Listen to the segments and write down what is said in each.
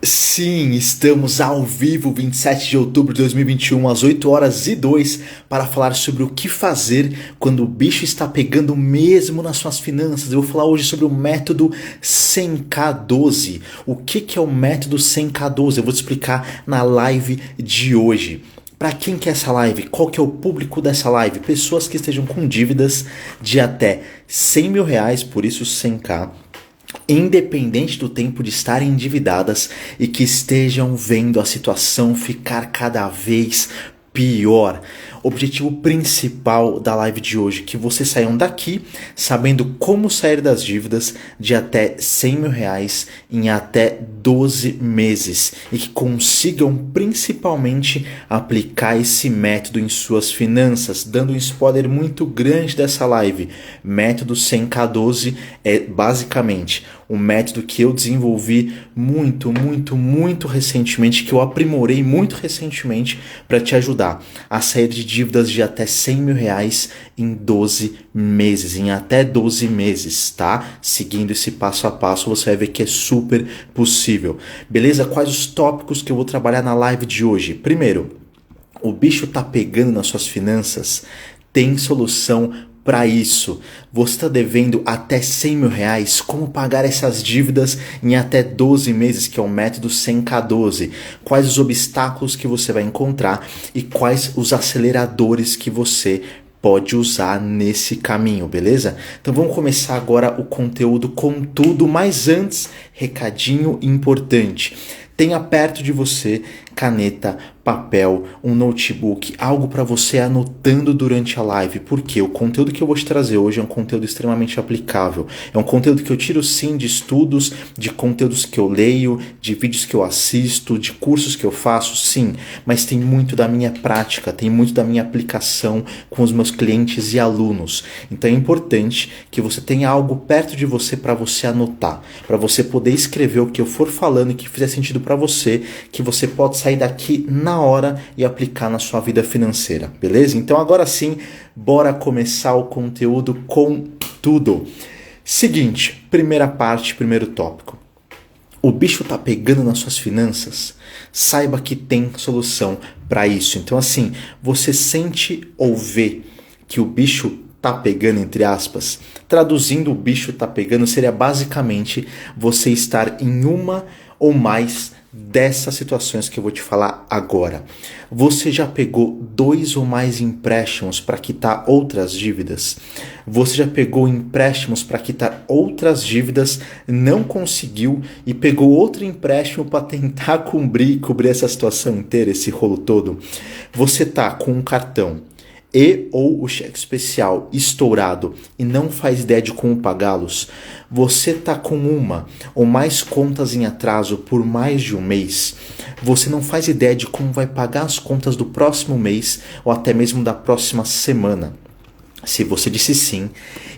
Sim, estamos ao vivo, 27 de outubro de 2021, às 8h02, para falar sobre o que fazer quando o bicho está pegando mesmo nas suas finanças. Eu vou falar hoje sobre o método 100K12. O que é o método 100K12? Eu vou te explicar na live de hoje. Para quem que é essa live? Qual que é o público dessa live? Pessoas que estejam com dívidas de até R$ 100.000, por isso 100K. Independente do tempo de estarem endividadas e que estejam vendo a situação ficar cada vez pior. Objetivo principal da live de hoje, que vocês saiam daqui sabendo como sair das dívidas de até R$ 100.000 em até 12 meses e que consigam principalmente aplicar esse método em suas finanças. Dando um spoiler muito grande dessa live, método 100K12 é basicamente um método que eu desenvolvi muito recentemente, que eu aprimorei muito recentemente para te ajudar a sair de dívidas de até R$ 100.000 em 12 meses, em até 12 meses, tá? Seguindo esse passo a passo, você vai ver que é super possível. Beleza? Quais os tópicos que eu vou trabalhar na live de hoje? Primeiro, o bicho tá pegando nas suas finanças? Tem solução para isso. Você está devendo até R$ 100.000? Como pagar essas dívidas em até 12 meses, que é o método 100K12? Quais os obstáculos que você vai encontrar e quais os aceleradores que você pode usar nesse caminho, beleza? Então vamos começar agora o conteúdo com tudo, mas antes, recadinho importante. Tenha perto de você caneta, papel, um notebook, algo para você anotando durante a live, porque o conteúdo que eu vou te trazer hoje é um conteúdo extremamente aplicável. É um conteúdo que eu tiro sim de estudos, de conteúdos que eu leio, de vídeos que eu assisto, de cursos que eu faço, sim, mas tem muito da minha prática, tem muito da minha aplicação com os meus clientes e alunos. Então é importante que você tenha algo perto de você para você anotar, para você poder escrever o que eu for falando e que fizer sentido para você, que você pode sair daqui na hora e aplicar na sua vida financeira, beleza? Então agora sim, bora começar o conteúdo com tudo. Seguinte, primeira parte, primeiro tópico. O bicho tá pegando nas suas finanças? Saiba que tem solução para isso. Então assim, você sente ou vê que o bicho tá pegando, entre aspas? Traduzindo, o bicho tá pegando seria basicamente você estar em uma ou mais dessas situações que eu vou te falar agora. Você já pegou 2 ou mais empréstimos para quitar outras dívidas? Você já pegou empréstimos para quitar outras dívidas, não conseguiu e pegou outro empréstimo para tentar cobrir essa situação inteira, esse rolo todo? Você tá com um cartão e ou o cheque especial estourado e não faz ideia de como pagá-los? Você está com uma ou mais contas em atraso por mais de um mês? Você não faz ideia de como vai pagar as contas do próximo mês ou até mesmo da próxima semana? Se você disse sim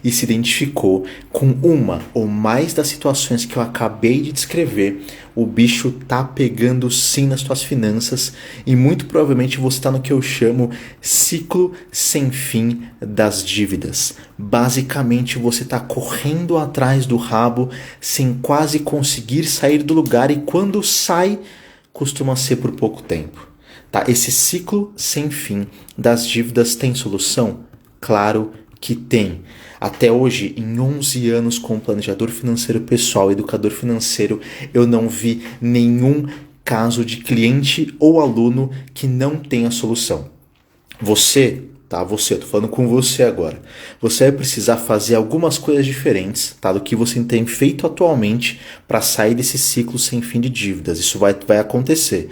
e se identificou com uma ou mais das situações que eu acabei de descrever, o bicho tá pegando sim nas suas finanças e muito provavelmente você está no que eu chamo ciclo sem fim das dívidas. Basicamente você está correndo atrás do rabo sem quase conseguir sair do lugar e quando sai costuma ser por pouco tempo. Tá? Esse ciclo sem fim das dívidas tem solução? Claro que tem. Até hoje, em 11 anos como planejador financeiro pessoal, educador financeiro, eu não vi nenhum caso de cliente ou aluno que não tenha solução. Você, eu tô falando com você agora. Você vai precisar fazer algumas coisas diferentes, tá, do que você tem feito atualmente para sair desse ciclo sem fim de dívidas. Isso vai acontecer.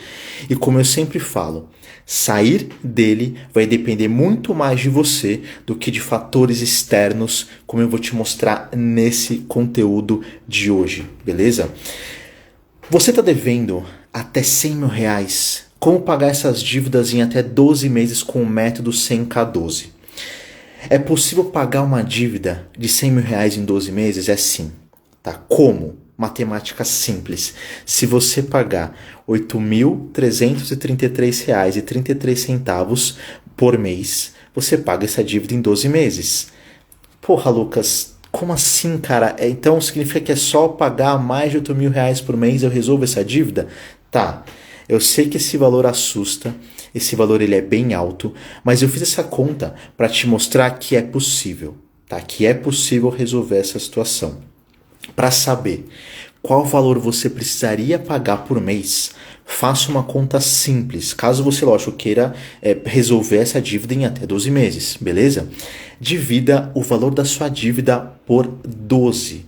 E como eu sempre falo, sair dele vai depender muito mais de você do que de fatores externos, como eu vou te mostrar nesse conteúdo de hoje, beleza? Você está devendo até R$ 100.000? Como pagar essas dívidas em até 12 meses com o método 100K12? É possível pagar uma dívida de R$ 100.000 em 12 meses? É sim. Tá? Como? Matemática simples. Se você pagar R$ 8.333,33 por mês, você paga essa dívida em 12 meses. Porra, Lucas, Como assim, cara? Então significa que é só pagar mais de R$ 8.000 por mês e eu resolvo essa dívida? Tá, eu sei que esse valor assusta, esse valor ele é bem alto, mas eu fiz essa conta para te mostrar que é possível, tá? Que é possível resolver essa situação. Para saber qual valor você precisaria pagar por mês, faça uma conta simples, caso você, lógico, queira resolver essa dívida em até 12 meses, beleza? Divida o valor da sua dívida por 12.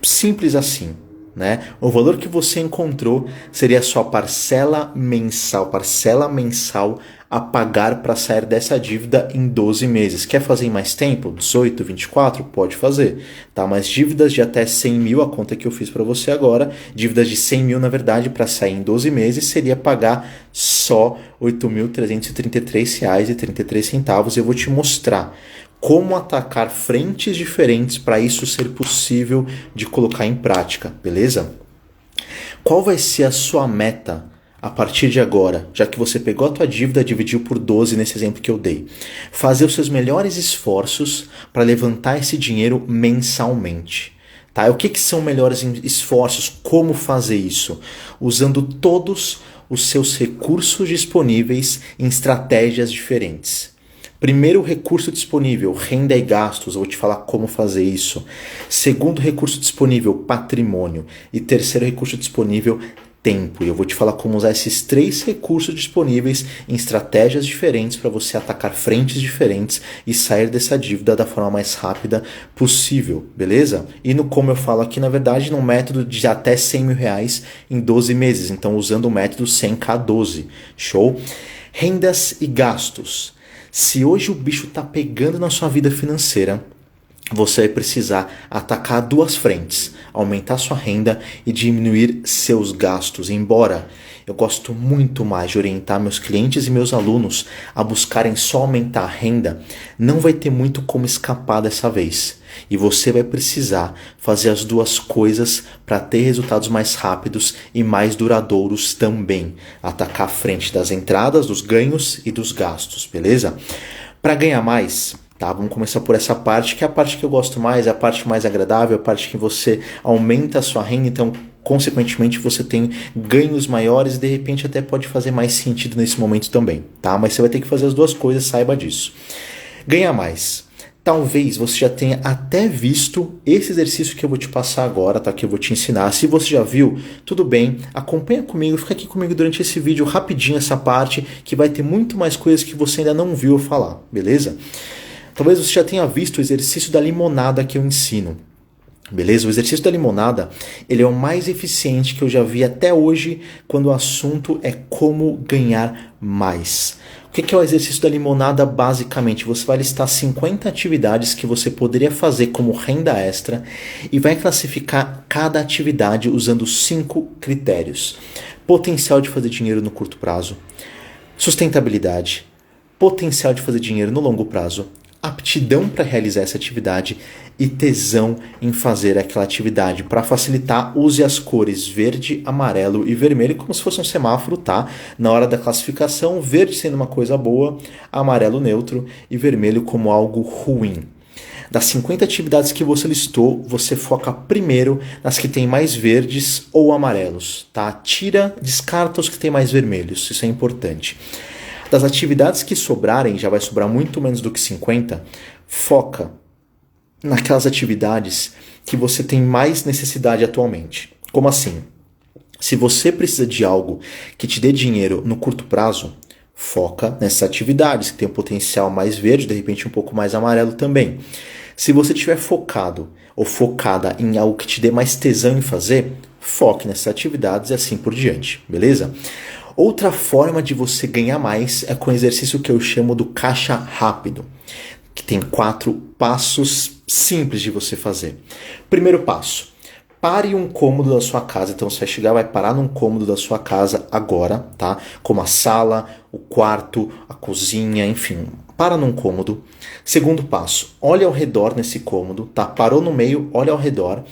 Simples assim, né? O valor que você encontrou seria a sua parcela mensal a pagar para sair dessa dívida em 12 meses. Quer fazer em mais tempo? 18, 24? Pode fazer, tá? Mas dívidas de até 100 mil, a conta que eu fiz para você agora, dívidas de 100 mil, na verdade, para sair em 12 meses, seria pagar só R$ 8.333,33. Eu vou te mostrar como atacar frentes diferentes para isso ser possível de colocar em prática, beleza? Qual vai ser a sua meta a partir de agora, já que você pegou a tua dívida e dividiu por 12 nesse exemplo que eu dei? Fazer os seus melhores esforços para levantar esse dinheiro mensalmente. Tá? O que são melhores esforços? Como fazer isso? Usando todos os seus recursos disponíveis em estratégias diferentes. Primeiro recurso disponível, renda e gastos, eu vou te falar como fazer isso. Segundo recurso disponível, patrimônio. E terceiro recurso disponível, tempo. E eu vou te falar como usar esses 3 recursos disponíveis em estratégias diferentes para você atacar frentes diferentes e sair dessa dívida da forma mais rápida possível, beleza? E como eu falo aqui, na verdade, num método de até R$ 100 mil em 12 meses. Então, usando o método 100K12. Show? Rendas e gastos. Se hoje o bicho tá pegando na sua vida financeira, você vai precisar atacar 2 frentes, aumentar sua renda e diminuir seus gastos. Embora eu gosto muito mais de orientar meus clientes e meus alunos a buscarem só aumentar a renda, não vai ter muito como escapar dessa vez. E você vai precisar fazer as 2 coisas para ter resultados mais rápidos e mais duradouros também. Atacar a frente das entradas, dos ganhos e dos gastos, beleza? Para ganhar mais, tá? Vamos começar por essa parte, que é a parte que eu gosto mais, é a parte mais agradável, a parte que você aumenta a sua renda, então consequentemente você tem ganhos maiores e de repente até pode fazer mais sentido nesse momento também, tá? Mas você vai ter que fazer as 2 coisas, saiba disso. Ganhar mais. Talvez você já tenha até visto esse exercício que eu vou te passar agora, tá? Que eu vou te ensinar. Se você já viu, tudo bem, acompanha comigo, fica aqui comigo durante esse vídeo rapidinho, essa parte, que vai ter muito mais coisas que você ainda não viu eu falar, beleza? Talvez você já tenha visto o exercício da limonada que eu ensino. Beleza? O exercício da limonada, ele é o mais eficiente que eu já vi até hoje quando o assunto é como ganhar mais. O que é o exercício da limonada basicamente? Você vai listar 50 atividades que você poderia fazer como renda extra e vai classificar cada atividade usando 5 critérios. Potencial de fazer dinheiro no curto prazo, sustentabilidade, potencial de fazer dinheiro no longo prazo, aptidão para realizar essa atividade e tesão em fazer aquela atividade. Para facilitar, use as cores verde, amarelo e vermelho como se fosse um semáforo, tá? Na hora da classificação, verde sendo uma coisa boa, amarelo neutro e vermelho como algo ruim. Das 50 atividades que você listou, você foca primeiro nas que tem mais verdes ou amarelos, tá? Descarta os que tem mais vermelhos, isso é importante. Das atividades que sobrarem, já vai sobrar muito menos do que 50, foca naquelas atividades que você tem mais necessidade atualmente. Como assim? Se você precisa de algo que te dê dinheiro no curto prazo, foca nessas atividades que tem um potencial mais verde, de repente um pouco mais amarelo também. Se você estiver focado ou focada em algo que te dê mais tesão em fazer, foque nessas atividades e assim por diante, beleza? Outra forma de você ganhar mais é com o exercício que eu chamo do caixa rápido, que tem 4 passos simples de você fazer. Primeiro passo, pare um cômodo da sua casa. Então você vai chegar, vai parar num cômodo da sua casa agora, tá? Como a sala, o quarto, a cozinha, enfim, para num cômodo. Segundo passo, olhe ao redor nesse cômodo, tá? Parou no meio, olha ao redor.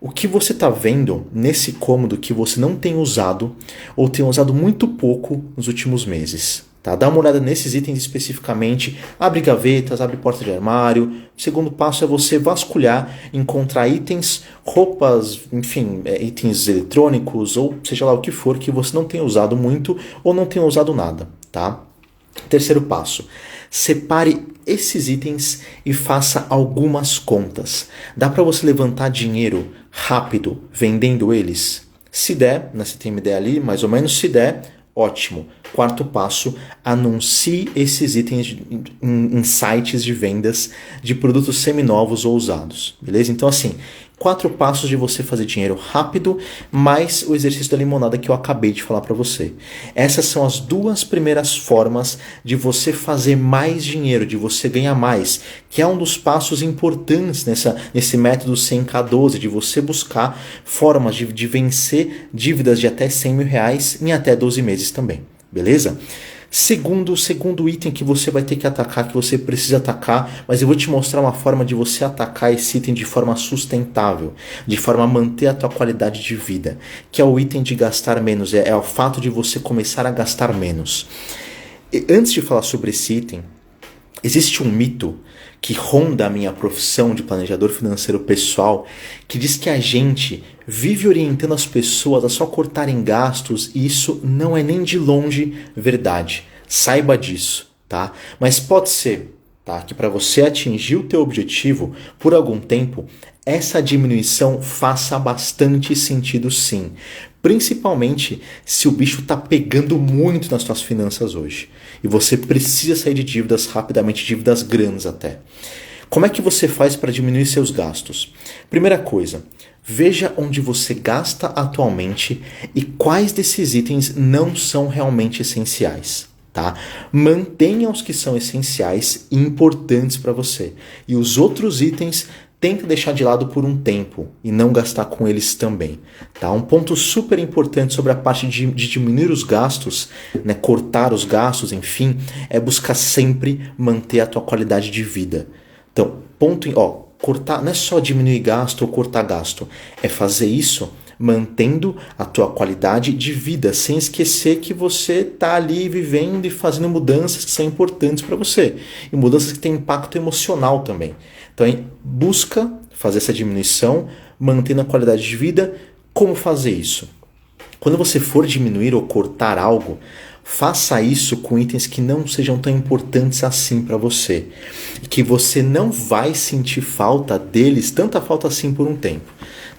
O que você está vendo nesse cômodo que você não tem usado ou tem usado muito pouco nos últimos meses, Tá? Dá uma olhada nesses itens especificamente, abre gavetas, abre porta de armário. O segundo passo é você vasculhar, encontrar itens, roupas, enfim, itens eletrônicos ou seja lá o que for que você não tenha usado muito ou não tenha usado nada. Tá? Terceiro passo, separe esses itens e faça algumas contas. Dá para você levantar dinheiro rápido vendendo eles? Se der, né, você tem uma ideia ali, mais ou menos, se der, ótimo. Quarto passo, anuncie esses itens em sites de vendas de produtos seminovos ou usados, beleza? Então assim, 4 passos de você fazer dinheiro rápido, mais o exercício da limonada que eu acabei de falar para você. Essas são as 2 primeiras formas de você fazer mais dinheiro, de você ganhar mais, que é um dos passos importantes nesse método 100K12, de você buscar formas de vencer dívidas de até 100 mil reais em até 12 meses também, beleza? Segundo item que você vai ter que atacar, que você precisa atacar, mas eu vou te mostrar uma forma de você atacar esse item de forma sustentável, de forma a manter a tua qualidade de vida, que é o item de gastar menos, é o fato de você começar a gastar menos. E antes de falar sobre esse item, existe um mito que ronda a minha profissão de planejador financeiro pessoal, que diz que a gente vive orientando as pessoas a só cortarem gastos, e isso não é nem de longe verdade. Saiba disso, tá? Mas pode ser, tá, que para você atingir o teu objetivo por algum tempo, essa diminuição faça bastante sentido sim. Principalmente se o bicho está pegando muito nas suas finanças hoje. E você precisa sair de dívidas rapidamente, dívidas grandes até. Como é que você faz para diminuir seus gastos? Primeira coisa, veja onde você gasta atualmente e quais desses itens não são realmente essenciais. Tá? Mantenha os que são essenciais e importantes para você. E os outros itens tenta deixar de lado por um tempo e não gastar com eles também. Tá? Um ponto super importante sobre a parte de diminuir os gastos, né, cortar os gastos, enfim, é buscar sempre manter a tua qualidade de vida. Então, cortar não é só diminuir gasto ou cortar gasto, é fazer isso mantendo a tua qualidade de vida, sem esquecer que você está ali vivendo e fazendo mudanças que são importantes para você, e mudanças que têm impacto emocional também. Então, busca fazer essa diminuição, mantendo a qualidade de vida. Como fazer isso? Quando você for diminuir ou cortar algo, faça isso com itens que não sejam tão importantes assim para você, e que você não vai sentir falta deles, tanta falta assim por um tempo.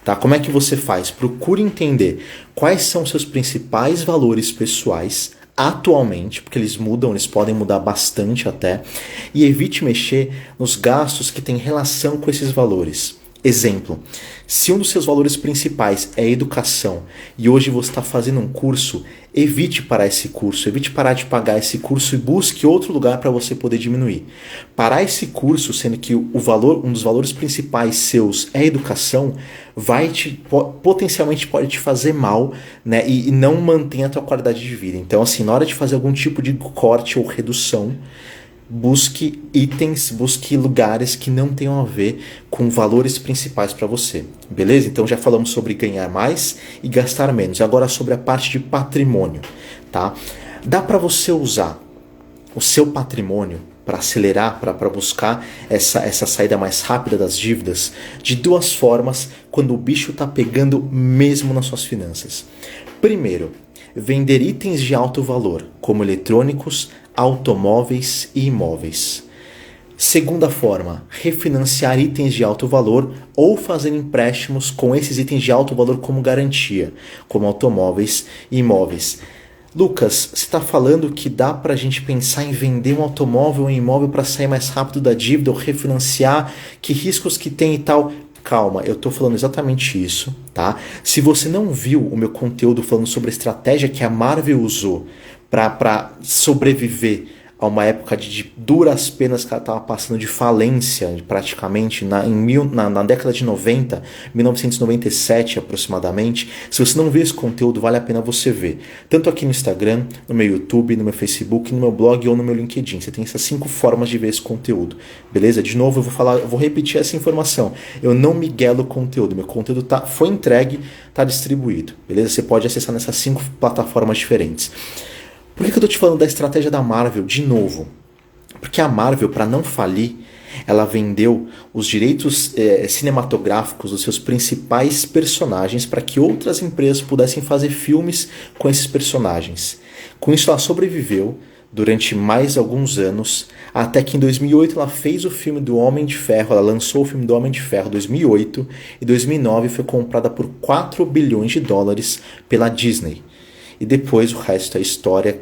Tá? Como é que você faz? Procure entender quais são os seus principais valores pessoais atualmente, porque eles mudam, eles podem mudar bastante até, e evite mexer nos gastos que têm relação com esses valores. Exemplo, se um dos seus valores principais é educação e hoje você está fazendo um curso, evite parar esse curso, evite parar de pagar esse curso e busque outro lugar para você poder diminuir. Parar esse curso, sendo que um dos valores principais seus é educação, potencialmente pode te fazer mal, né, e não mantém a tua qualidade de vida. Então, assim, na hora de fazer algum tipo de corte ou redução, busque itens, busque lugares que não tenham a ver com valores principais para você, beleza? Então já falamos sobre ganhar mais e gastar menos. Agora sobre a parte de patrimônio, tá? Dá para você usar o seu patrimônio para acelerar, para buscar essa saída mais rápida das dívidas de 2 formas quando o bicho está pegando mesmo nas suas finanças. Primeiro, vender itens de alto valor, como eletrônicos, automóveis e imóveis. Segunda forma, refinanciar itens de alto valor ou fazer empréstimos com esses itens de alto valor como garantia, como automóveis e imóveis. Lucas, você está falando que dá para a gente pensar em vender um automóvel ou um imóvel para sair mais rápido da dívida ou refinanciar? Que riscos que tem e tal? Calma, eu estou falando exatamente isso, tá? Se você não viu o meu conteúdo falando sobre a estratégia que a Marvel usou para sobreviver a uma época de duras penas que ela estava passando de falência, praticamente, na década de 90, 1997 aproximadamente. Se você não vê esse conteúdo, vale a pena você ver. Tanto aqui no Instagram, no meu YouTube, no meu Facebook, no meu blog ou no meu LinkedIn. Você tem essas 5 formas de ver esse conteúdo, beleza? De novo, eu vou repetir essa informação. Eu não miguelo o conteúdo. Meu conteúdo foi entregue, está distribuído, beleza? Você pode acessar nessas 5 plataformas diferentes. Por que eu tô te falando da estratégia da Marvel de novo? Porque a Marvel, para não falir, ela vendeu os direitos cinematográficos dos seus principais personagens para que outras empresas pudessem fazer filmes com esses personagens. Com isso, ela sobreviveu durante mais alguns anos, até que em 2008 ela fez o filme do Homem de Ferro, ela lançou o filme do Homem de Ferro em 2008, e em 2009 foi comprada por 4 bilhões de dólares pela Disney. E depois o resto é história.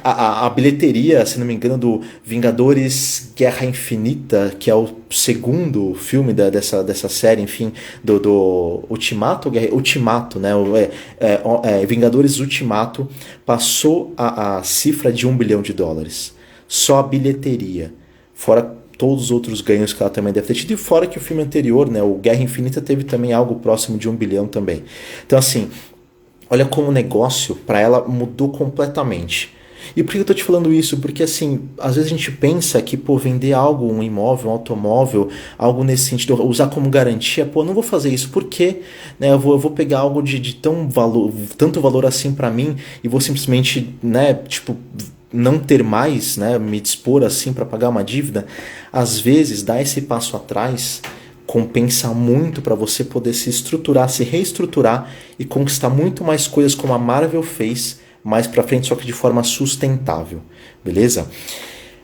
A bilheteria, se não me engano, do Vingadores Guerra Infinita, que é o segundo filme dessa série, enfim, do Ultimato, né? Vingadores Ultimato, passou a cifra de 1 bilhão de dólares. Só a bilheteria. Fora todos os outros ganhos que ela também deve ter tido. E fora que o filme anterior, né, o Guerra Infinita, teve também algo próximo de 1 bilhão também. Então, assim, olha como o negócio para ela mudou completamente. E por que eu tô te falando isso? Porque assim, às vezes a gente pensa que, vender algo, um imóvel, um automóvel, algo nesse sentido, usar como garantia, não vou fazer isso, porque né, eu vou pegar algo de tanto valor assim para mim e vou simplesmente, né, não ter mais, né, me dispor assim para pagar uma dívida. Às vezes, dar esse passo atrás compensa muito para você poder se estruturar, se reestruturar e conquistar muito mais coisas como a Marvel fez mais para frente, só que de forma sustentável, beleza?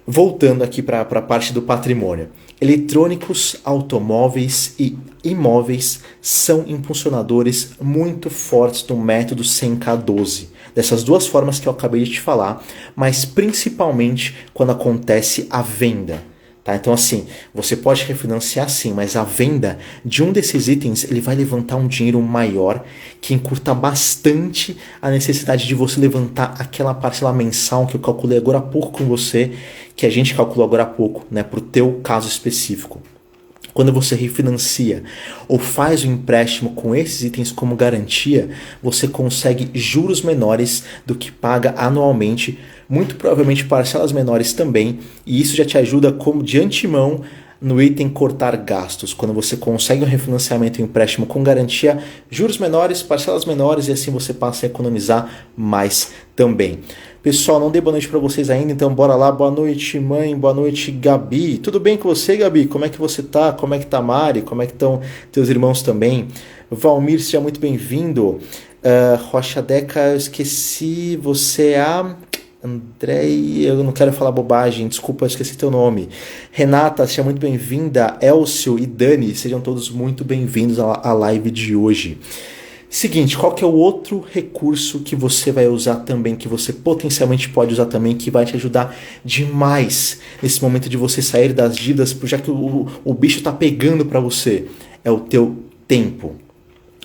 Voltando aqui para a parte do patrimônio. Eletrônicos, automóveis e imóveis são impulsionadores muito fortes do método 100K12. Dessas duas formas que eu acabei de te falar, mas principalmente quando acontece a venda. Tá? Então assim, você pode refinanciar sim, mas a venda de um desses itens ele vai levantar um dinheiro maior que encurta bastante a necessidade de você levantar aquela parcela mensal que eu calculei agora há pouco com você, que a gente calculou agora há pouco, né, para o teu caso específico. Quando você refinancia ou faz um empréstimo com esses itens como garantia, você consegue juros menores do que paga anualmente, muito provavelmente parcelas menores também, e isso já te ajuda como de antemão no item cortar gastos. Quando você consegue um refinanciamento e um empréstimo com garantia, juros menores, parcelas menores, e assim você passa a economizar mais também. Pessoal, não dei boa noite para vocês ainda, então bora lá. Boa noite, mãe. Boa noite, Gabi. Tudo bem com você, Gabi? Como é que você tá? Como é que tá, Mari? Como é que estão teus irmãos também? Valmir, seja muito bem-vindo. Rocha Deca, eu esqueci. Você é a Andrei, eu não quero falar bobagem, desculpa, eu esqueci teu nome. Renata, seja muito bem-vinda. Elcio e Dani, sejam todos muito bem-vindos à live de hoje. Seguinte, qual que é o outro recurso que você vai usar também, que você potencialmente pode usar também, que vai te ajudar demais nesse momento de você sair das dívidas, já que o bicho tá pegando para você? É o teu tempo.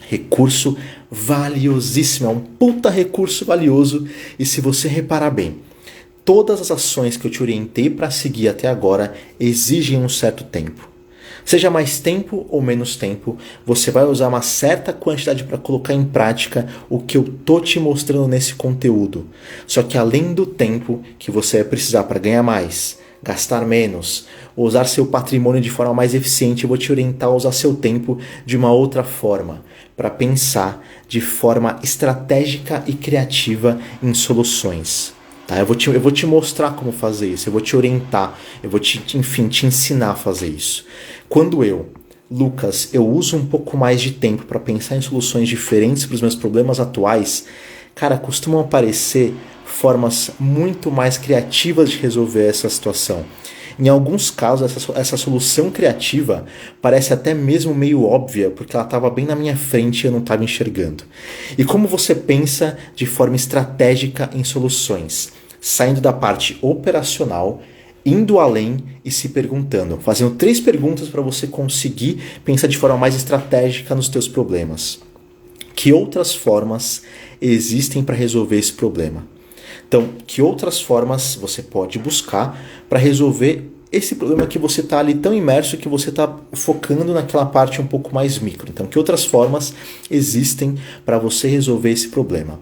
Recurso valiosíssimo, é um puta recurso valioso, e se você reparar bem, todas as ações que eu te orientei para seguir até agora exigem um certo tempo. Seja mais tempo ou menos tempo, você vai usar uma certa quantidade para colocar em prática o que eu tô te mostrando nesse conteúdo. Só que além do tempo que você vai precisar para ganhar mais, gastar menos, usar seu patrimônio de forma mais eficiente, eu vou te orientar a usar seu tempo de uma outra forma, para pensar de forma estratégica e criativa em soluções. Tá? Eu vou te mostrar como fazer isso, eu vou te orientar, eu vou te ensinar a fazer isso. Quando Lucas, eu uso um pouco mais de tempo para pensar em soluções diferentes para os meus problemas atuais, cara, costumam aparecer formas muito mais criativas de resolver essa situação. Em alguns casos, essa solução criativa parece até mesmo meio óbvia, porque ela estava bem na minha frente e eu não estava enxergando. E como você pensa de forma estratégica em soluções? Saindo da parte operacional, indo além e se perguntando, fazendo 3 perguntas para você conseguir pensar de forma mais estratégica nos teus problemas. Que outras formas existem para resolver esse problema? Então, que outras formas você pode buscar para resolver esse problema que você está ali tão imerso que você está focando naquela parte um pouco mais micro? Então, que outras formas existem para você resolver esse problema?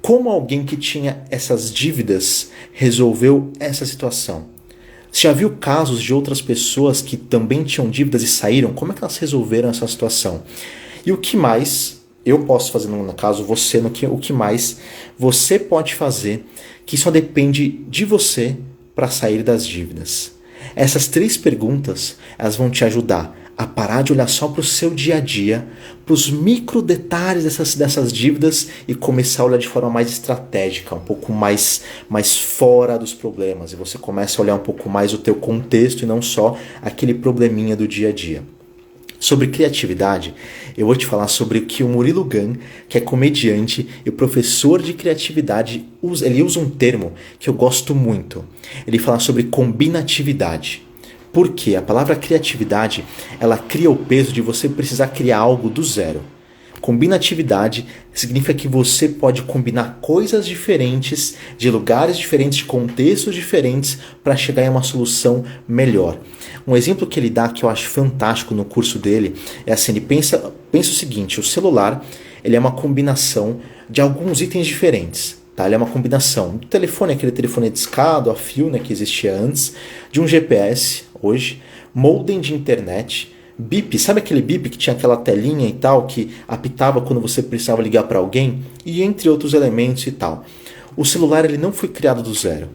Como alguém que tinha essas dívidas resolveu essa situação? Você já viu casos de outras pessoas que também tinham dívidas e saíram? Como é que elas resolveram essa situação? E o que mais eu posso fazer, no caso, você, o que mais você pode fazer que só depende de você para sair das dívidas. Essas 3 perguntas, elas vão te ajudar a parar de olhar só para o seu dia a dia, para os micro detalhes dessas dívidas e começar a olhar de forma mais estratégica, um pouco mais fora dos problemas. E você começa a olhar um pouco mais o teu contexto e não só aquele probleminha do dia a dia. Sobre criatividade, eu vou te falar sobre o que o Murilo Gun, que é comediante e professor de criatividade, ele usa um termo que eu gosto muito. Ele fala sobre combinatividade. Por quê? A palavra criatividade, ela cria o peso de você precisar criar algo do zero. Combinatividade significa que você pode combinar coisas diferentes, de lugares diferentes, de contextos diferentes, para chegar em uma solução melhor. Um exemplo que ele dá, que eu acho fantástico no curso dele, é assim, ele pensa o seguinte: o celular, ele é uma combinação de alguns itens diferentes. Tá? Ele é uma combinação do telefone, aquele telefone discado, a fio, né, que existia antes, de um GPS, hoje, modem de internet, bip, sabe aquele bip que tinha aquela telinha e tal, que apitava quando você precisava ligar para alguém? E entre outros elementos e tal. O celular, ele não foi criado do zero.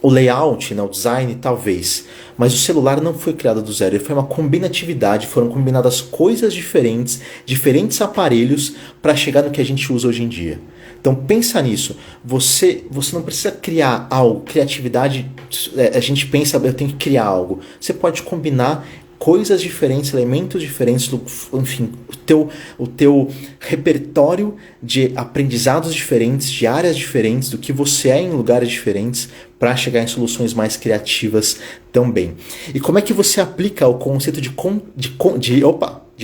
O layout, né, o design, talvez. Mas o celular não foi criado do zero. Ele foi uma combinatividade. Foram combinadas coisas diferentes, diferentes aparelhos para chegar no que a gente usa hoje em dia. Então pensa nisso. Você não precisa criar algo. Criatividade, a gente pensa, eu tenho que criar algo. Você pode combinar coisas diferentes, elementos diferentes, enfim, o teu repertório de aprendizados diferentes, de áreas diferentes, do que você é em lugares diferentes, para chegar em soluções mais criativas também. E como é que você aplica o conceito de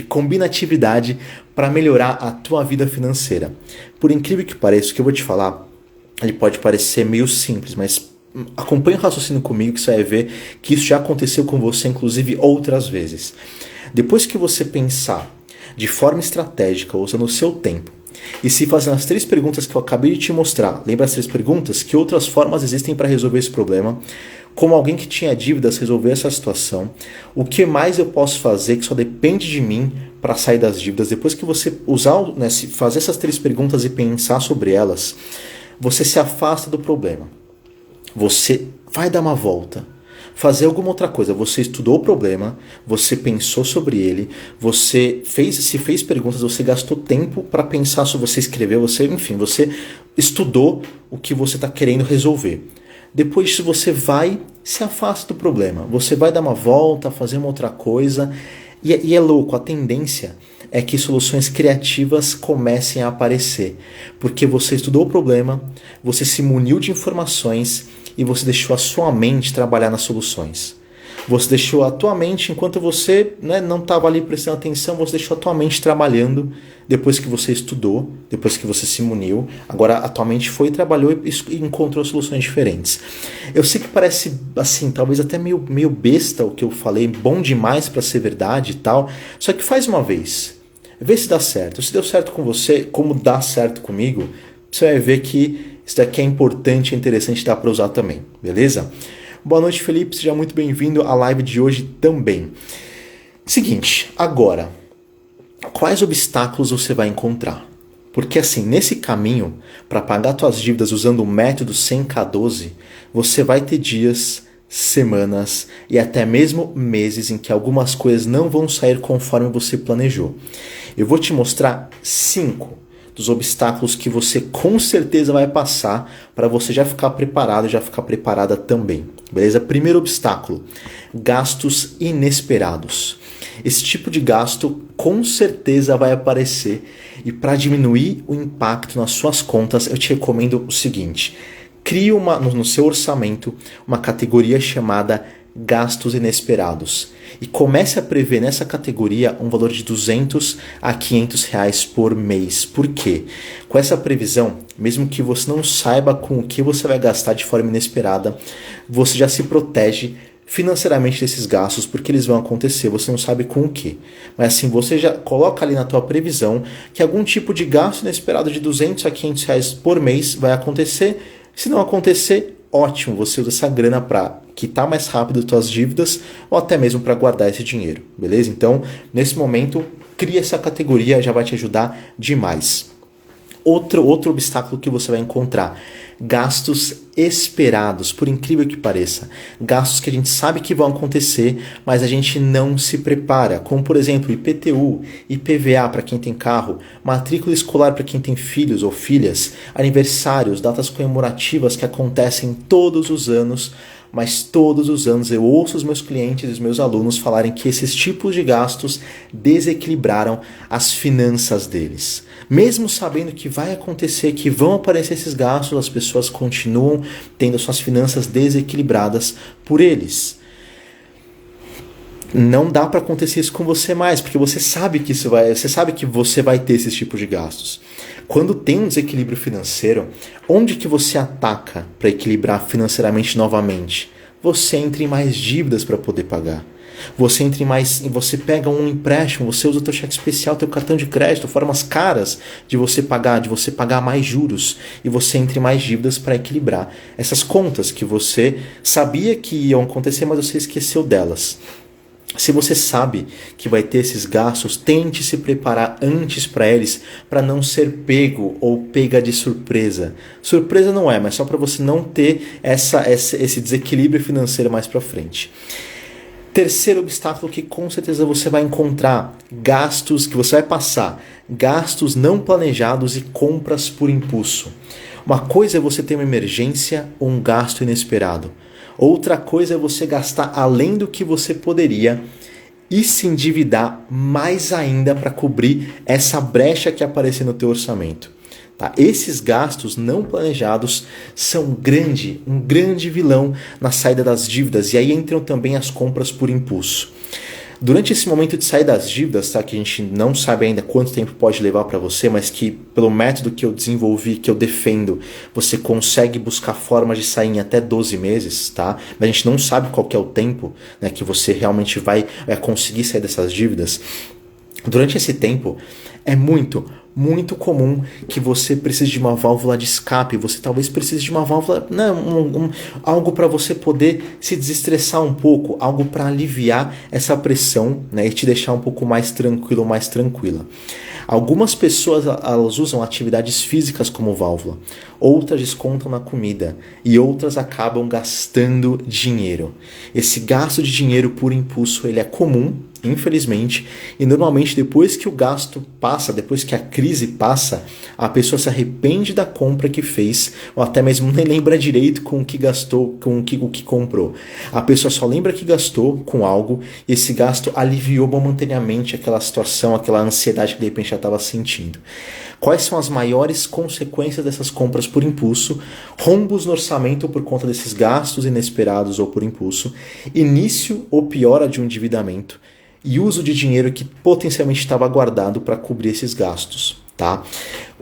combinatividade para melhorar a tua vida financeira? Por incrível que pareça, o que eu vou te falar, ele pode parecer meio simples, mas acompanhe o raciocínio comigo que você vai ver que isso já aconteceu com você, inclusive outras vezes. Depois que você pensar de forma estratégica, usando o seu tempo, e se fazendo as 3 perguntas que eu acabei de te mostrar, lembra as 3 perguntas? Que outras formas existem para resolver esse problema? Como alguém que tinha dívidas resolver essa situação? O que mais eu posso fazer que só depende de mim para sair das dívidas? Depois que você fazer essas 3 perguntas e pensar sobre elas, você se afasta do problema. Você vai dar uma volta, fazer alguma outra coisa. Você estudou o problema, você pensou sobre ele, você se fez perguntas, você gastou tempo para pensar sobre, você escreveu, você estudou o que você está querendo resolver. Depois disso você vai, se afasta do problema, você vai dar uma volta, fazer uma outra coisa. E é louco, a tendência é que soluções criativas comecem a aparecer, porque você estudou o problema, você se muniu de informações e você deixou a sua mente trabalhar nas soluções. Você deixou a tua mente, enquanto você não estava ali prestando atenção, você deixou a tua mente trabalhando depois que você estudou, depois que você se muniu. Agora a tua mente foi, trabalhou e encontrou soluções diferentes. Eu sei que parece assim, talvez até meio besta o que eu falei, bom demais para ser verdade e tal, só que faz uma vez. Vê se dá certo. Se deu certo com você, como dá certo comigo, você vai ver que isso daqui é importante e interessante, dá para usar também, beleza? Boa noite, Felipe, seja muito bem-vindo à live de hoje também. Seguinte, agora, quais obstáculos você vai encontrar? Porque assim, nesse caminho, para pagar suas dívidas usando o método 100K12, você vai ter dias, semanas e até mesmo meses em que algumas coisas não vão sair conforme você planejou. Eu vou te mostrar 5 dos obstáculos que você com certeza vai passar para você já ficar preparado e já ficar preparada também. Beleza? Primeiro obstáculo, gastos inesperados. Esse tipo de gasto com certeza vai aparecer e para diminuir o impacto nas suas contas, eu te recomendo o seguinte: crie no seu orçamento uma categoria chamada gastos inesperados e comece a prever nessa categoria um valor de R$200 a R$500 por mês. Por quê? Com essa previsão, mesmo que você não saiba com o que você vai gastar de forma inesperada, você já se protege financeiramente desses gastos, porque eles vão acontecer, você não sabe com o que. Mas assim, você já coloca ali na tua previsão que algum tipo de gasto inesperado de R$200 a R$500 por mês vai acontecer. Se não acontecer, ótimo, você usa essa grana para quitar mais rápido suas dívidas ou até mesmo para guardar esse dinheiro, beleza? Então, nesse momento, cria essa categoria, já vai te ajudar demais. Outro obstáculo que você vai encontrar: gastos esperados, por incrível que pareça. Gastos que a gente sabe que vão acontecer, mas a gente não se prepara. Como, por exemplo, IPTU, IPVA para quem tem carro, matrícula escolar para quem tem filhos ou filhas, aniversários, datas comemorativas que acontecem todos os anos. Mas todos os anos eu ouço os meus clientes e os meus alunos falarem que esses tipos de gastos desequilibraram as finanças deles. Mesmo sabendo que vai acontecer, que vão aparecer esses gastos, as pessoas continuam tendo suas finanças desequilibradas por eles. Não dá para acontecer isso com você mais, porque você sabe que você vai ter esses tipos de gastos. Quando tem um desequilíbrio financeiro, onde que você ataca para equilibrar financeiramente novamente? Você entra em mais dívidas para poder pagar. Você pega um empréstimo, você usa o teu cheque especial, teu cartão de crédito, formas caras de você pagar mais juros, e você entra em mais dívidas para equilibrar essas contas que você sabia que iam acontecer, mas você esqueceu delas. Se você sabe que vai ter esses gastos, tente se preparar antes para eles, para não ser pego ou pega de surpresa. Surpresa não é, mas só para você não ter esse desequilíbrio financeiro mais para frente. Terceiro obstáculo que com certeza você vai encontrar: gastos que você vai passar, gastos não planejados e compras por impulso. Uma coisa é você ter uma emergência ou um gasto inesperado. Outra coisa é você gastar além do que você poderia e se endividar mais ainda para cobrir essa brecha que aparecer no teu orçamento. Tá? Esses gastos não planejados são um grande vilão na saída das dívidas, e aí entram também as compras por impulso. Durante esse momento de sair das dívidas, tá, que a gente não sabe ainda quanto tempo pode levar para você, mas que pelo método que eu desenvolvi, que eu defendo, você consegue buscar formas de sair em até 12 meses, tá? Mas a gente não sabe qual que é o tempo, né, que você realmente vai conseguir sair dessas dívidas. Durante esse tempo, é muito comum que você precise de uma válvula de escape. Você talvez precise de uma válvula, algo para você poder se desestressar um pouco, algo para aliviar essa pressão, né, e te deixar um pouco mais tranquilo, mais tranquila. Algumas pessoas elas usam atividades físicas como válvula, outras descontam na comida e outras acabam gastando dinheiro. Esse gasto de dinheiro por impulso ele é comum, infelizmente, e normalmente depois que o gasto passa, depois que a crise passa, a pessoa se arrepende da compra que fez, ou até mesmo nem lembra direito com o que gastou, com o que comprou. A pessoa só lembra que gastou com algo, e esse gasto aliviou momentaneamente aquela situação, aquela ansiedade que de repente já estava sentindo. Quais são as maiores consequências dessas compras por impulso? Rombos no orçamento por conta desses gastos inesperados ou por impulso, início ou piora de um endividamento, e uso de dinheiro que potencialmente estava guardado para cobrir esses gastos, tá?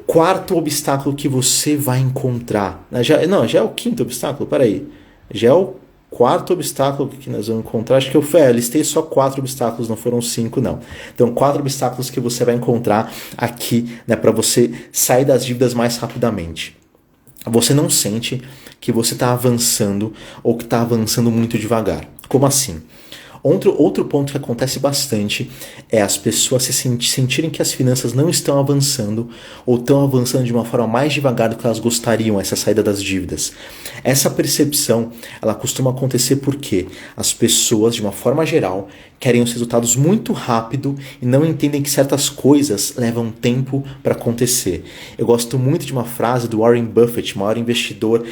Quarto obstáculo que você vai encontrar. Já é o quinto obstáculo, peraí. Já é o quarto obstáculo que nós vamos encontrar. Acho que eu listei só 4 obstáculos, não foram 5 não. Então 4 obstáculos que você vai encontrar aqui, né, para você sair das dívidas mais rapidamente. Você não sente que você está avançando ou que está avançando muito devagar. Como assim? Outro ponto que acontece bastante é as pessoas sentirem que as finanças não estão avançando ou estão avançando de uma forma mais devagar do que elas gostariam, essa saída das dívidas. Essa percepção, ela costuma acontecer porque as pessoas, de uma forma geral, querem os resultados muito rápido e não entendem que certas coisas levam tempo para acontecer. Eu gosto muito de uma frase do Warren Buffett, maior investidor,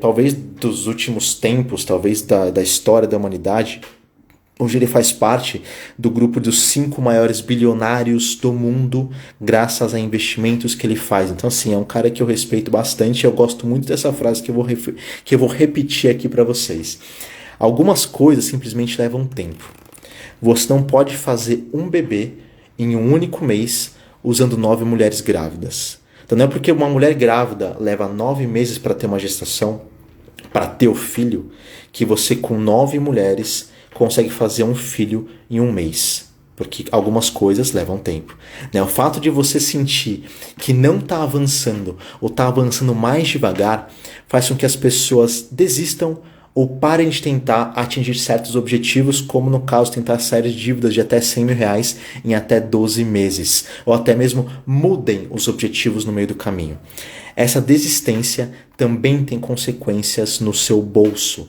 talvez dos últimos tempos, talvez da história da humanidade. Hoje ele faz parte do grupo dos 5 maiores bilionários do mundo, graças a investimentos que ele faz. Então, assim, é um cara que eu respeito bastante. Eu gosto muito dessa frase que eu vou repetir aqui para vocês. Algumas coisas simplesmente levam tempo. Você não pode fazer um bebê em um único mês usando 9 mulheres grávidas. Então, não é porque uma mulher grávida leva 9 meses para ter uma gestação, para ter o filho, que você com 9 mulheres consegue fazer um filho em um mês, porque algumas coisas levam tempo. O fato de você sentir que não está avançando ou está avançando mais devagar faz com que as pessoas desistam ou parem de tentar atingir certos objetivos, como no caso tentar sair de dívidas de até R$100.000 em até 12 meses, ou até mesmo mudem os objetivos no meio do caminho. Essa desistência também tem consequências no seu bolso.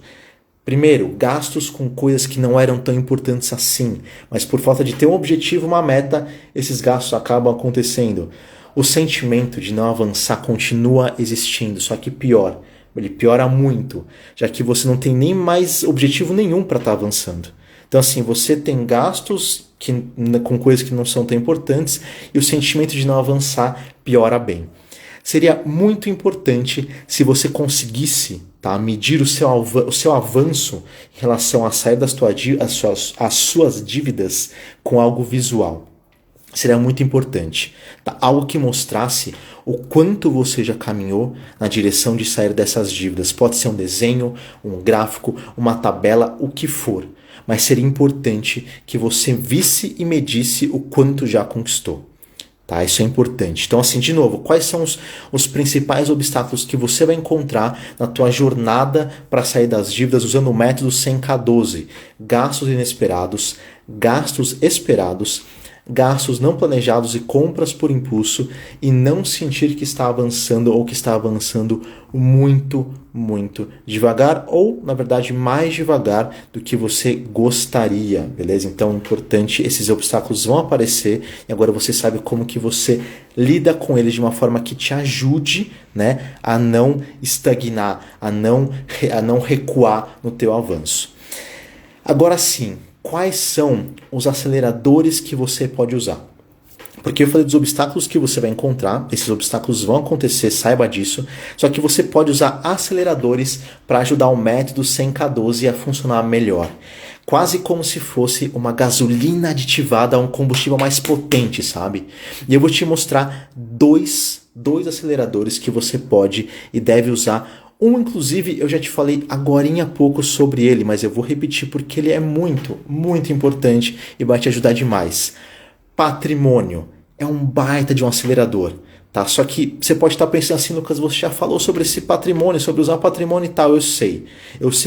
Primeiro, gastos com coisas que não eram tão importantes assim, mas por falta de ter um objetivo, uma meta, esses gastos acabam acontecendo. O sentimento de não avançar continua existindo, só que pior. Ele piora muito, já que você não tem nem mais objetivo nenhum para estar avançando. Então assim, você tem gastos com coisas que não são tão importantes e o sentimento de não avançar piora bem. Seria muito importante se você conseguisse, tá, medir o seu avanço em relação a sair as suas dívidas com algo visual. Seria muito importante. Tá? Algo que mostrasse o quanto você já caminhou na direção de sair dessas dívidas. Pode ser um desenho, um gráfico, uma tabela, o que for. Mas seria importante que você visse e medisse o quanto já conquistou. Tá? Isso é importante. Então, assim, de novo, quais são os principais obstáculos que você vai encontrar na tua jornada para sair das dívidas usando o método 100K12? Gastos inesperados, gastos esperados, gastos não planejados e compras por impulso, e não sentir que está avançando ou que está avançando muito, muito devagar, ou na verdade mais devagar do que você gostaria, beleza? Então é importante, esses obstáculos vão aparecer e agora você sabe como que você lida com eles de uma forma que te ajude, né, a não estagnar, a não recuar no teu avanço. Agora sim, quais são os aceleradores que você pode usar? Porque eu falei dos obstáculos que você vai encontrar, esses obstáculos vão acontecer, saiba disso, só que você pode usar aceleradores para ajudar o método 100K12 a funcionar melhor. Quase como se fosse uma gasolina aditivada a um combustível mais potente, sabe? E eu vou te mostrar dois aceleradores que você pode e deve usar. Inclusive, eu já te falei agorinha há pouco sobre ele, mas eu vou repetir porque ele é muito, muito importante e vai te ajudar demais. Patrimônio é um baita de um acelerador, tá? Só que você pode estar pensando assim, Lucas, você já falou sobre esse patrimônio, sobre usar patrimônio e tal, eu sei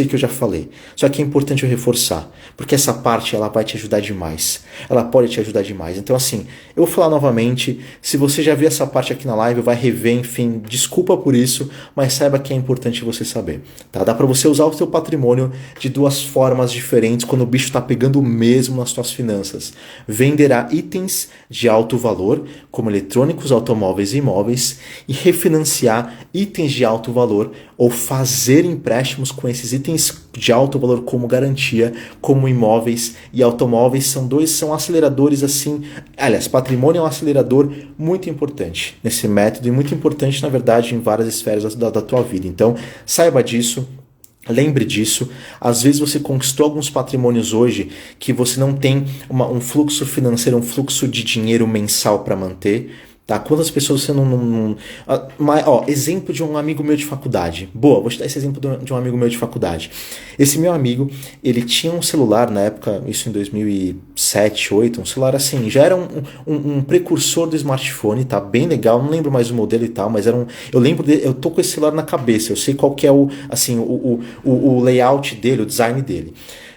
que eu já falei. Só que é importante eu reforçar, porque essa parte ela vai te ajudar demais. Ela pode te ajudar demais. Então assim, eu vou falar novamente, se você já viu essa parte aqui na live, vai rever, enfim, desculpa por isso, mas saiba que é importante você saber, tá? Dá para você usar o seu patrimônio de duas formas diferentes quando o bicho está pegando mesmo nas suas finanças. Venderá itens de alto valor, como eletrônicos, automóveis e imóveis, e refinanciar itens de alto valor ou fazer empréstimos com esses itens de alto valor como garantia, como imóveis e automóveis são aceleradores assim. Aliás, patrimônio é um acelerador muito importante nesse método e muito importante, na verdade, em várias esferas da tua vida. Então, saiba disso. Lembre disso, às vezes você conquistou alguns patrimônios hoje que você não tem um fluxo financeiro, um fluxo de dinheiro mensal para manter. Tá? Quantas pessoas você não... exemplo de um amigo meu de faculdade. Boa, vou te dar esse exemplo de um amigo meu de faculdade. Esse meu amigo, ele tinha um celular na época, isso em 2007, 2008, um celular assim, já era um precursor do smartphone, tá? Bem legal, não lembro mais o modelo e tal, mas era eu lembro dele, eu tô com esse celular na cabeça, eu sei qual que é o layout dele, o design dele.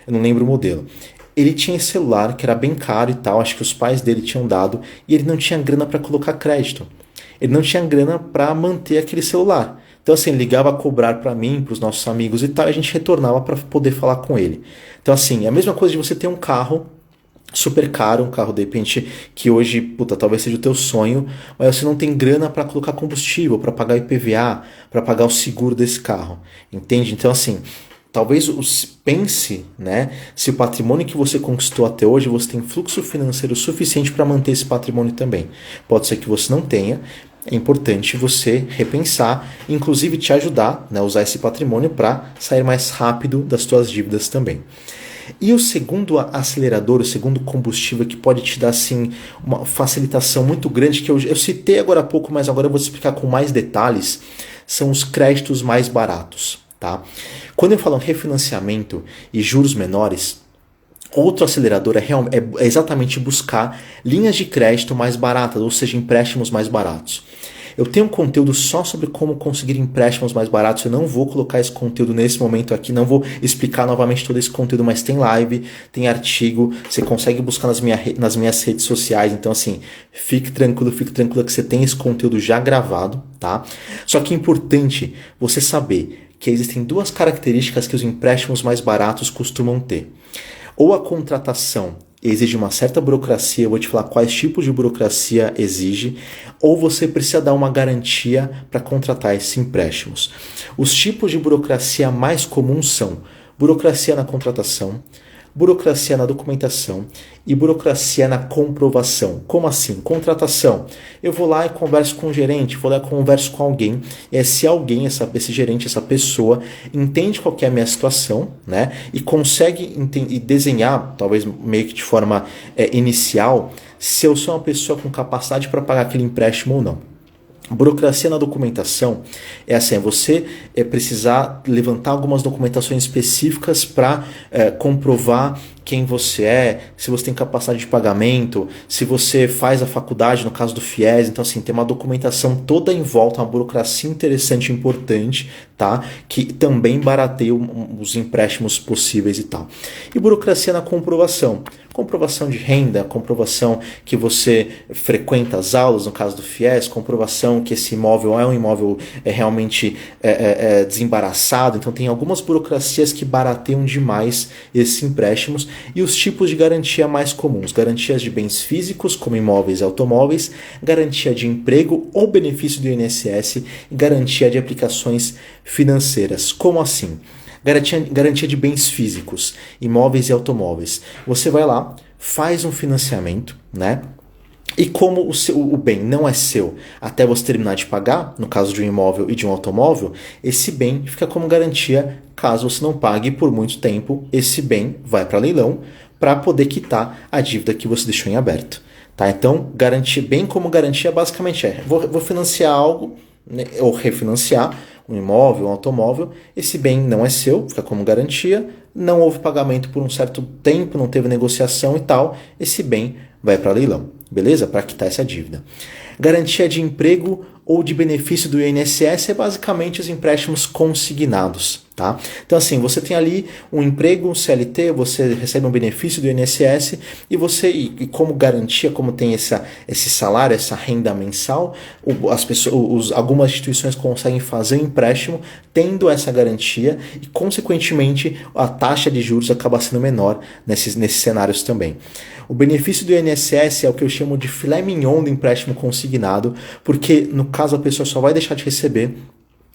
Eu não lembro o modelo. Ele tinha esse celular que era bem caro e tal, acho que os pais dele tinham dado, e ele não tinha grana para colocar crédito. Ele não tinha grana para manter aquele celular. Então assim, ele ligava a cobrar para mim, para os nossos amigos e tal, e a gente retornava para poder falar com ele. Então assim, é a mesma coisa de você ter um carro super caro, um carro de repente que hoje, talvez seja o teu sonho, mas você não tem grana para colocar combustível, para pagar IPVA, para pagar o seguro desse carro. Entende? Então assim, talvez pense, né, se o patrimônio que você conquistou até hoje, você tem fluxo financeiro suficiente para manter esse patrimônio também. Pode ser que você não tenha, é importante você repensar, inclusive te ajudar, né, a usar esse patrimônio para sair mais rápido das suas dívidas também. E o segundo acelerador, o segundo combustível que pode te dar assim, uma facilitação muito grande, que eu citei agora há pouco, mas agora eu vou explicar com mais detalhes, são os créditos mais baratos. Tá? Quando eu falo em refinanciamento e juros menores, outro acelerador é exatamente buscar linhas de crédito mais baratas, ou seja, empréstimos mais baratos. Eu tenho um conteúdo só sobre como conseguir empréstimos mais baratos. Eu não vou colocar esse conteúdo nesse momento aqui, não vou explicar novamente todo esse conteúdo, mas tem live, tem artigo, você consegue buscar nas minhas redes sociais. Então, assim, fique tranquilo que você tem esse conteúdo já gravado, tá? Só que é importante você saber que existem duas características que os empréstimos mais baratos costumam ter. Ou a contratação exige uma certa burocracia, eu vou te falar quais tipos de burocracia exige, ou você precisa dar uma garantia para contratar esses empréstimos. Os tipos de burocracia mais comuns são burocracia na contratação, burocracia na documentação e burocracia na comprovação. Como assim? Contratação. Eu vou lá e converso com o gerente, vou lá e converso com alguém, e se alguém, esse gerente, essa pessoa, entende qual que é a minha situação, né, e consegue desenhar, talvez meio que de forma inicial, se eu sou uma pessoa com capacidade para pagar aquele empréstimo ou não. Burocracia na documentação é assim, você precisar levantar algumas documentações específicas para comprovar quem você é, se você tem capacidade de pagamento, se você faz a faculdade, no caso do FIES. Então, assim, tem uma documentação toda em volta, uma burocracia interessante e importante, tá? Que também barateia os empréstimos possíveis e tal. E burocracia na comprovação. Comprovação de renda, comprovação que você frequenta as aulas, no caso do FIES, comprovação que esse imóvel é um imóvel realmente desembaraçado. Então, tem algumas burocracias que barateiam demais esses empréstimos. E os tipos de garantia mais comuns: garantias de bens físicos, como imóveis e automóveis, garantia de emprego ou benefício do INSS e garantia de aplicações financeiras. Como assim? Garantia de bens físicos, imóveis e automóveis. Você vai lá, faz um financiamento, né? E como o bem não é seu até você terminar de pagar, no caso de um imóvel e de um automóvel, esse bem fica como garantia. Caso você não pague por muito tempo, esse bem vai para leilão para poder quitar a dívida que você deixou em aberto. Tá? Então, garantia, bem como garantia basicamente vou financiar algo, né, ou refinanciar um imóvel, um automóvel, esse bem não é seu, fica como garantia, não houve pagamento por um certo tempo, não teve negociação e tal, esse bem vai para leilão, beleza? Para quitar essa dívida. Garantia de emprego ou de benefício do INSS é basicamente os empréstimos consignados, tá? Então, assim, você tem ali um emprego, um CLT, você recebe um benefício do INSS e você, e como garantia, como tem esse salário, essa renda mensal, algumas instituições conseguem fazer um empréstimo tendo essa garantia e, consequentemente, a taxa de juros acaba sendo menor nesses cenários também. O benefício do INSS é o que eu chamo de filé mignon do empréstimo consignado, porque no caso a pessoa só vai deixar de receber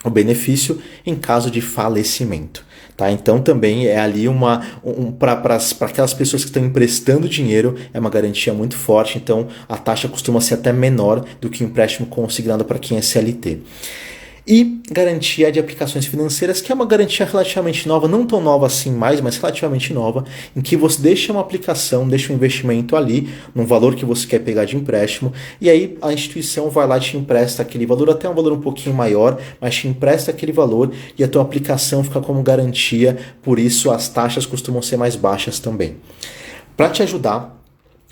o benefício em caso de falecimento. Tá? Então também é ali para aquelas pessoas que estão emprestando dinheiro, é uma garantia muito forte, então a taxa costuma ser até menor do que o empréstimo consignado para quem é CLT. E garantia de aplicações financeiras, que é uma garantia relativamente nova, não tão nova assim mais, mas relativamente nova, em que você deixa uma aplicação, deixa um investimento ali, num valor que você quer pegar de empréstimo, e aí a instituição vai lá e te empresta aquele valor, até um valor um pouquinho maior, mas te empresta aquele valor e a tua aplicação fica como garantia, por isso as taxas costumam ser mais baixas também. Para te ajudar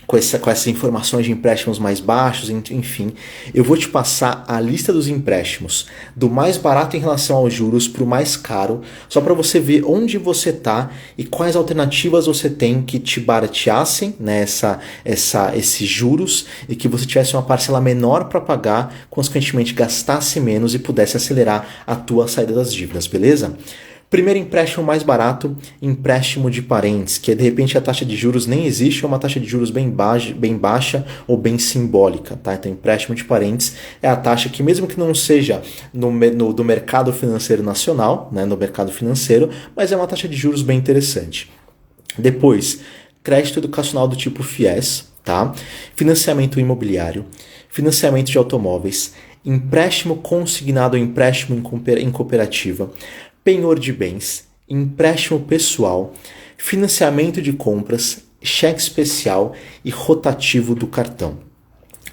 com essas informações de empréstimos mais baixos, enfim, eu vou te passar a lista dos empréstimos, do mais barato em relação aos juros para o mais caro, só para você ver onde você está e quais alternativas você tem que te barateassem, né, esses juros, e que você tivesse uma parcela menor para pagar, consequentemente gastasse menos e pudesse acelerar a tua saída das dívidas, beleza? Primeiro empréstimo mais barato, empréstimo de parentes, que de repente a taxa de juros nem existe, é uma taxa de juros bem baixa ou bem simbólica. Tá? Então empréstimo de parentes é a taxa que, mesmo que não seja do mercado financeiro nacional, né, no mercado financeiro, mas é uma taxa de juros bem interessante. Depois, crédito educacional do tipo FIES, tá? Financiamento imobiliário, financiamento de automóveis, empréstimo consignado ou empréstimo em cooperativa, penhor de bens, empréstimo pessoal, financiamento de compras, cheque especial e rotativo do cartão.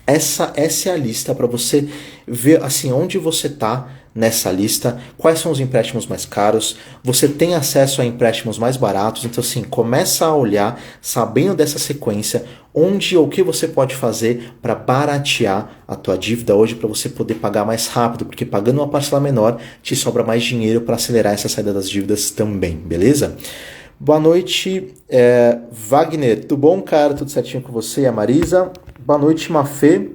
Essa é a lista para você ver assim onde você está nessa lista, quais são os empréstimos mais caros, você tem acesso a empréstimos mais baratos, então assim, começa a olhar, sabendo dessa sequência, onde ou o que você pode fazer para baratear a tua dívida hoje para você poder pagar mais rápido, porque pagando uma parcela menor te sobra mais dinheiro para acelerar essa saída das dívidas também, beleza? Boa noite, Wagner, tudo bom, cara? Tudo certinho com você e a Marisa? Boa noite, Mafê.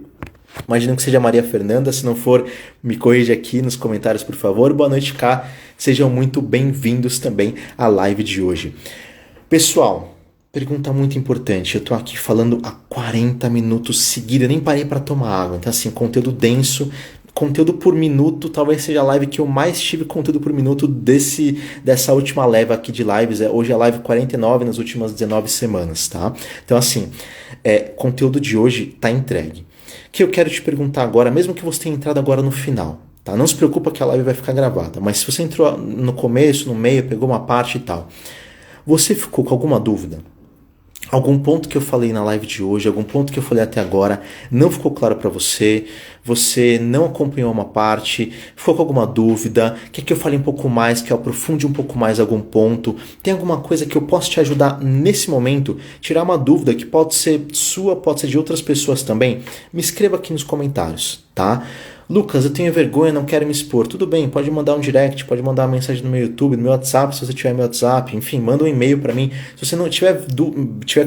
Imagino que seja a Maria Fernanda, se não for, me corrija aqui nos comentários, por favor. Boa noite, Cá. Sejam muito bem-vindos também à live de hoje. Pessoal, pergunta muito importante. Eu tô aqui falando há 40 minutos seguidos, eu nem parei para tomar água. Então, assim, conteúdo denso, conteúdo por minuto, talvez seja a live que eu mais tive conteúdo por minuto dessa última leva aqui de lives. Hoje é a live 49 nas últimas 19 semanas, tá? Então, assim, conteúdo de hoje tá entregue. O que eu quero te perguntar agora, mesmo que você tenha entrado agora no final, tá? Não se preocupa que a live vai ficar gravada, mas se você entrou no começo, no meio, pegou uma parte e tal, você ficou com alguma dúvida? Algum ponto que eu falei na live de hoje, algum ponto que eu falei até agora não ficou claro para você? Você não acompanhou uma parte? Ficou com alguma dúvida? Quer que eu fale um pouco mais, que eu aprofunde um pouco mais algum ponto? Tem alguma coisa que eu possa te ajudar nesse momento? Tirar uma dúvida que pode ser sua, pode ser de outras pessoas também? Me escreva aqui nos comentários, tá? Lucas, eu tenho vergonha, não quero me expor. Tudo bem, pode mandar um direct, pode mandar uma mensagem no meu YouTube, no meu WhatsApp, se você tiver meu WhatsApp, enfim, manda um e-mail para mim. Se você não tiver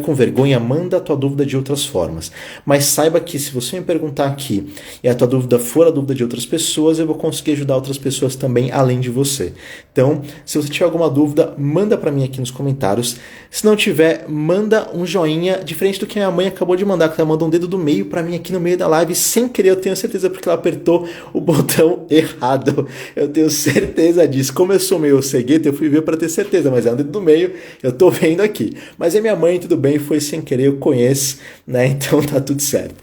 com vergonha, manda a tua dúvida de outras formas. Mas saiba que se você me perguntar aqui e a tua dúvida for a dúvida de outras pessoas, eu vou conseguir ajudar outras pessoas também, além de você. Então, se você tiver alguma dúvida, manda para mim aqui nos comentários. Se não tiver, manda um joinha, diferente do que a minha mãe acabou de mandar, que ela mandou um dedo do meio para mim aqui no meio da live, sem querer, eu tenho certeza, porque ela apertou o botão errado. Eu tenho certeza disso. Como eu sou meio cegueta, eu fui ver para ter certeza, mas é um dedo do meio, eu tô vendo aqui. Mas é minha mãe, tudo bem, foi sem querer, eu conheço, né? Então tá tudo certo.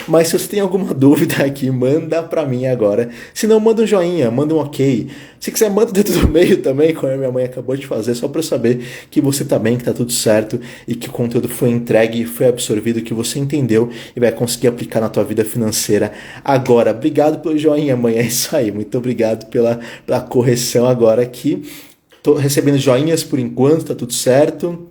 Mas se você tem alguma dúvida aqui, manda para mim agora. Se não, manda um joinha, manda um ok. Se quiser, manda o dedo do meio também, como a minha mãe acabou de fazer, só para eu saber que você tá bem, que tá tudo certo e que o conteúdo foi entregue, foi absorvido, que você entendeu e vai conseguir aplicar na tua vida financeira agora. Obrigado pelo joinha, mãe, é isso aí. Muito obrigado pela correção agora aqui. Tô recebendo joinhas por enquanto, tá tudo certo.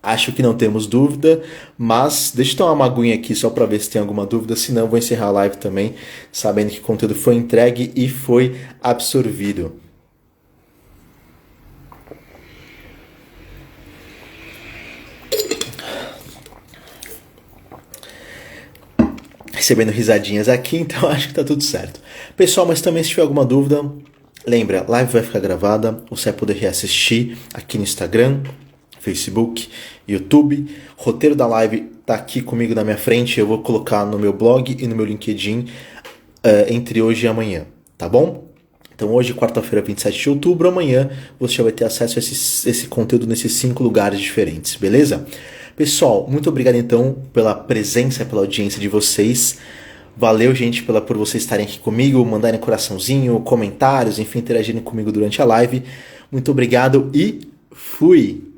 Acho que não temos dúvida, mas deixa eu tomar uma aguinha aqui só para ver se tem alguma dúvida, senão eu vou encerrar a live também, sabendo que o conteúdo foi entregue e foi absorvido. Recebendo risadinhas aqui, então acho que tá tudo certo. Pessoal, mas também se tiver alguma dúvida, lembra, a live vai ficar gravada, você vai poder reassistir aqui no Instagram, Facebook, YouTube. O roteiro da live tá aqui comigo na minha frente, eu vou colocar no meu blog e no meu LinkedIn entre hoje e amanhã, tá bom? Então hoje, quarta-feira, 27 de outubro, amanhã você já vai ter acesso a esse conteúdo nesses 5 lugares diferentes, beleza? Pessoal, muito obrigado então pela presença, pela audiência de vocês. Valeu, gente, por vocês estarem aqui comigo, mandarem coraçãozinho, comentários, enfim, interagirem comigo durante a live. Muito obrigado e fui!